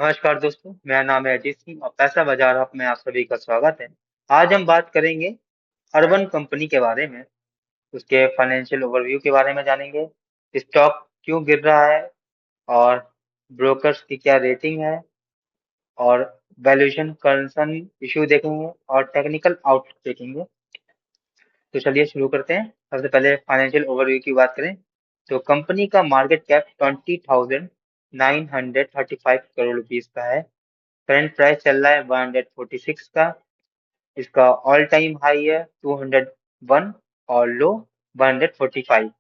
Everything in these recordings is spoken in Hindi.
नमस्कार दोस्तों, मेरा नाम है अजीत सिंह और पैसा बाजार हब में आप सभी का स्वागत है। आज हम बात करेंगे अर्बन कंपनी के बारे में, उसके फाइनेंशियल ओवरव्यू के बारे में जानेंगे, स्टॉक क्यों गिर रहा है और ब्रोकर्स की क्या रेटिंग है और वैल्यूएशन कंसर्न इश्यू देखेंगे और टेक्निकल आउटलुक देखेंगे। तो चलिए शुरू करते हैं। सबसे पहले फाइनेंशियल ओवरव्यू की बात करें तो कंपनी का मार्केट कैप 20,935 करोड़ रुपीज का है। करंट प्राइस चल रहा है 146 का। इसका ऑल टाइम हाई है 201 और लो 145।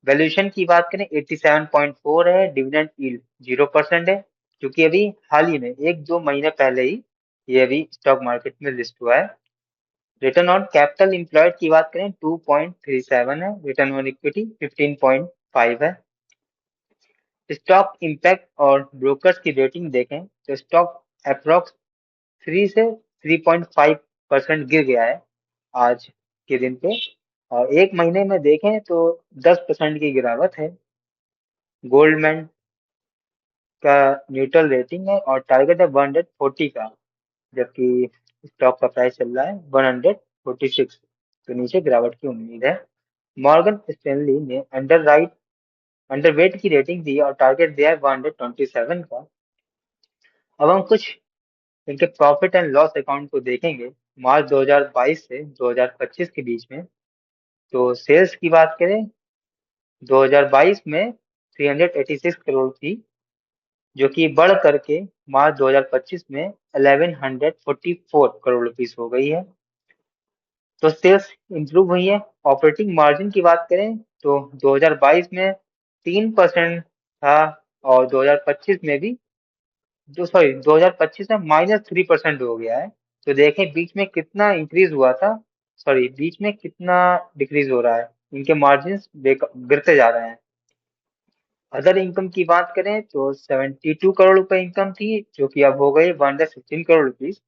वैल्यूएशन की बात करें 87.4 है। डिविडेंड यील्ड 0% है, क्योंकि अभी हाल ही में 1-2 महीने पहले ही ये अभी स्टॉक मार्केट में लिस्ट हुआ है। रिटर्न ऑन कैपिटल एम्प्लॉयड की बात करें 2.37 है। रिटर्न ऑन इक्विटी 15.5 है। स्टॉक इम्पैक्ट और ब्रोकर्स की रेटिंग देखें तो स्टॉक अप्रोक्स 3 से 3.5% गिर गया है आज के दिन पे। और एक महीने में देखें तो 10% की गिरावट है। गोल्डमैन का न्यूट्रल रेटिंग है और टारगेट है 140 का, जबकि स्टॉक का प्राइस चल रहा है 146, तो नीचे गिरावट की उम्मीद है। मॉर्गन स्टैनली ने अंडरवेट की रेटिंग दी और टारगेट दिया है 127 का। अब हम कुछ इनके प्रॉफिट एंड लॉस अकाउंट को देखेंगे मार्च 2022 से 2025 के बीच में। तो सेल्स की बात करें 2022 में 386 करोड़ थी, जो कि बढ़ करके मार्च 2025 में 1144 करोड़ रुपीस हो गई है। तो सेल्स इंप्रूव हुई है। ऑपरेटिंग मार्जिन की बात करें तो 2022 में 3% था और 2025 में भी 2025 में -3% हो गया है। तो देखें बीच में कितना इंक्रीज हुआ था, सॉरी बीच में कितना डिक्रीज हो रहा है। इनके मार्जिन गिरते जा रहे हैं। अदर इनकम की बात करें तो 72 करोड़ रुपए इनकम थी, जो कि अब हो गई 116 करोड़ रुपीस।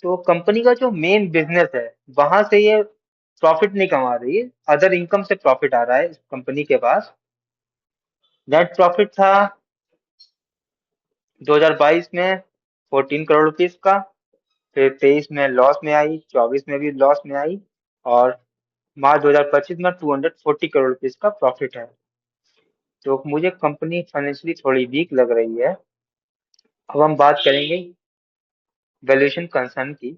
तो कंपनी का जो मेन बिजनेस है वहां से ये प्रॉफिट नहीं कमा रही है, अदर इनकम से प्रॉफिट आ रहा है इस कंपनी के पास। नेट प्रॉफिट था 2022 में 14 करोड़ रुपीस का, फिर 23 में लॉस में आई, 24 में भी लॉस में आई और मार्च 2025 में 240 करोड़ रुपीस का प्रॉफिट है। तो मुझे कंपनी फाइनेंशियली थोड़ी वीक लग रही है। अब हम बात करेंगे वैल्यूएशन कंसर्न की।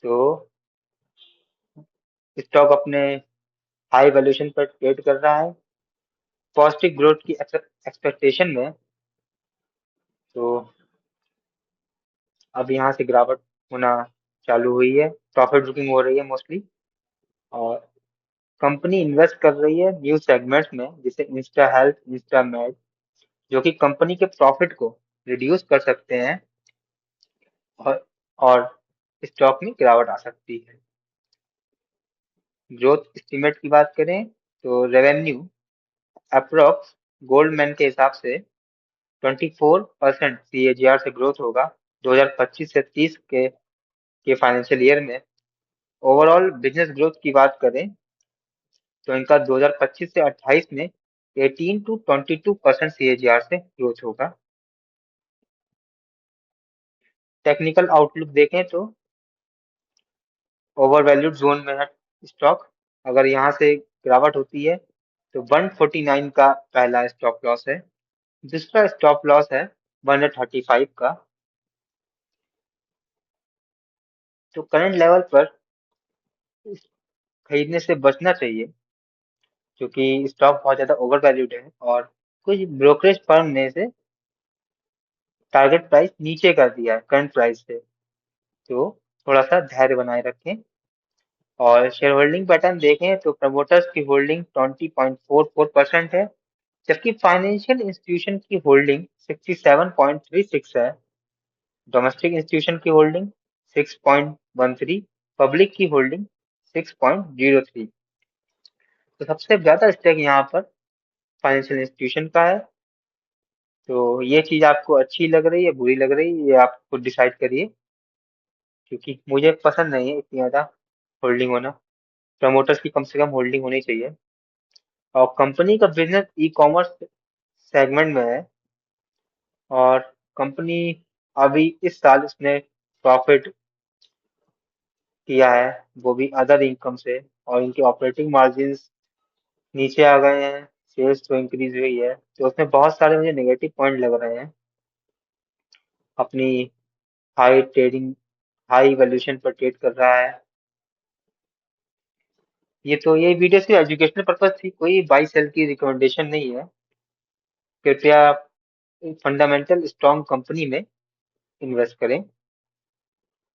तो स्टॉक अपने हाई वैल्यूएशन पर ट्रेड कर रहा है पॉजिटिव ग्रोथ की एक्सपेक्टेशन में। तो अब यहाँ से गिरावट होना चालू हुई है, प्रॉफिट बुकिंग हो रही है मोस्टली। और कंपनी इन्वेस्ट कर रही है न्यू सेगमेंट्स में, जैसे इंस्टा हेल्थ, इंस्टा मेड, जो कि कंपनी के प्रॉफिट को रिड्यूस कर सकते हैं और और स्टॉक में गिरावट आ सकती है। ग्रोथ एस्टीमेट की बात करें तो रेवेन्यू अप्रोक्स गोल्डमैन के हिसाब से 24% CAGR से ग्रोथ होगा 2025 से 30 के फाइनेंशियल ईयर में। ओवरऑल बिजनेस ग्रोथ की बात करें तो इनका 2025 से 28 में 18 to 22% CAGR से ग्रोथ होगा। टेक्निकल आउटलुक देखें तो ओवर वैल्यूड जोन में है स्टॉक। अगर यहाँ से गिरावट होती है तो 149 का पहला स्टॉप लॉस है। दूसरा स्टॉप लॉस है 135 का। तो करंट लेवल पर खरीदने से बचना चाहिए, क्योंकि स्टॉक बहुत ज्यादा ओवर वैल्यूड है और कुछ ब्रोकरेज फर्म ने इसे टारगेट प्राइस नीचे कर दिया है करंट प्राइस से। तो थोड़ा सा धैर्य बनाए रखें। और शेयर होल्डिंग पैटर्न देखें तो प्रमोटर्स की होल्डिंग 20.44% है, जबकि फाइनेंशियल इंस्टीट्यूशन की होल्डिंग 67.36 है। डोमेस्टिक इंस्टीट्यूशन की होल्डिंग 6.13, पब्लिक की होल्डिंग 6.03। तो सबसे ज्यादा स्टेक यहाँ पर फाइनेंशियल इंस्टीट्यूशन का है। तो ये चीज आपको अच्छी लग रही है, बुरी लग रही है, ये आप खुद डिसाइड करिए, क्योंकि मुझे पसंद नहीं है इतनी ज्यादा होल्डिंग होना। प्रमोटर्स की कम से कम होल्डिंग होनी चाहिए। और कंपनी का बिजनेस ई कॉमर्स सेगमेंट में है। और कंपनी अभी इस साल उसने प्रॉफिट किया है, वो भी अदर इनकम से। और इनके ऑपरेटिंग मार्जिन्स नीचे आ गए हैं, सेल्स तो इंक्रीज हुई है, तो उसमें बहुत सारे मुझे नेगेटिव पॉइंट लग रहे हैं। अपनी हाई ट्रेडिंग हाई वैल्यूएशन पर ट्रेड कर रहा है। ये वीडियो सिर्फ एजुकेशनल पर्पज थी, कोई बाई सेल की रिकमेंडेशन नहीं है। कृपया फंडामेंटल स्ट्रॉन्ग कंपनी में इन्वेस्ट करें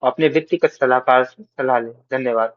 और अपने व्यक्तिगत सलाहकार से सलाह लें। धन्यवाद।